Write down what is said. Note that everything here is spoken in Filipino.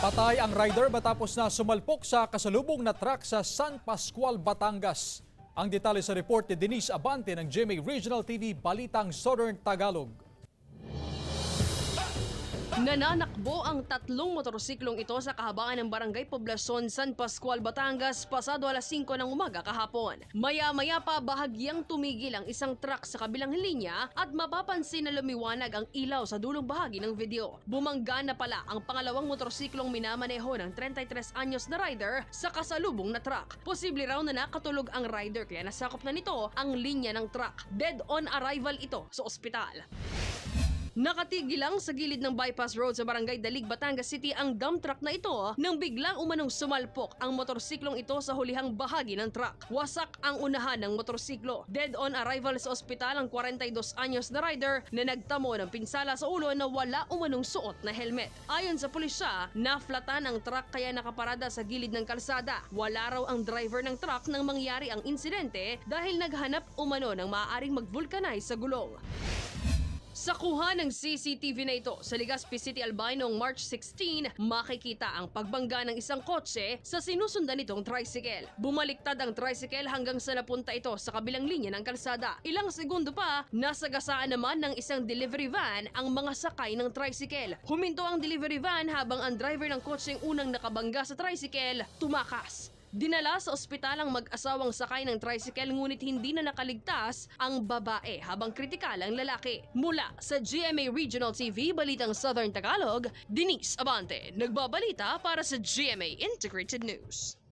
Patay ang rider matapos na sumalpok sa kasalubong na truck sa San Pascual, Batangas. Ang detalye sa report ni Denise Abante ng GMA Regional TV Balitang Southern Tagalog. Nananakbo ang tatlong motorsiklong ito sa kahabaan ng Barangay Poblacion, San Pascual, Batangas pasado alas 5 ng umaga kahapon. Maya-maya pa bahagyang tumigil ang isang truck sa kabilang linya at mapapansin na lumiwanag ang ilaw sa dulong bahagi ng video. Bumangga na pala ang pangalawang motorsiklong minamaneho ng 33 anyos na rider sa kasalubong na truck. Posible raw na nakatulog ang rider kaya nasakop na nito ang linya ng truck. Dead on arrival ito sa ospital. Nakatigil lang sa gilid ng bypass road sa Barangay Dalig, Batangas City ang dump truck na ito nang biglang umanong sumalpok ang motorsiklong ito sa hulihang bahagi ng truck. Wasak ang unahan ng motorsiklo. Dead on arrival sa ospital ang 42 anyos na rider na nagtamo ng pinsala sa ulo na wala umanong suot na helmet. Ayon sa pulisya, naflatan ang truck kaya nakaparada sa gilid ng kalsada. Wala raw ang driver ng truck nang mangyari ang insidente dahil naghanap umano ng maaaring mag-vulcanize sa gulong. Sa kuha ng CCTV na ito sa Legazpi City, Albay noong March 16, makikita ang pagbangga ng isang kotse sa sinusundan nitong tricycle. Bumaliktad ang tricycle hanggang sa napunta ito sa kabilang linya ng kalsada. Ilang segundo pa, nasagasaan naman ng isang delivery van ang mga sakay ng tricycle. Huminto ang delivery van habang ang driver ng kotseng unang nakabangga sa tricycle tumakas. Dinala sa ospital ang mag-asawang sakay ng tricycle ngunit hindi na nakaligtas ang babae habang kritikal ang lalaki. Mula sa GMA Regional TV, Balitang Southern Tagalog, Denise Abante, nagbabalita para sa GMA Integrated News.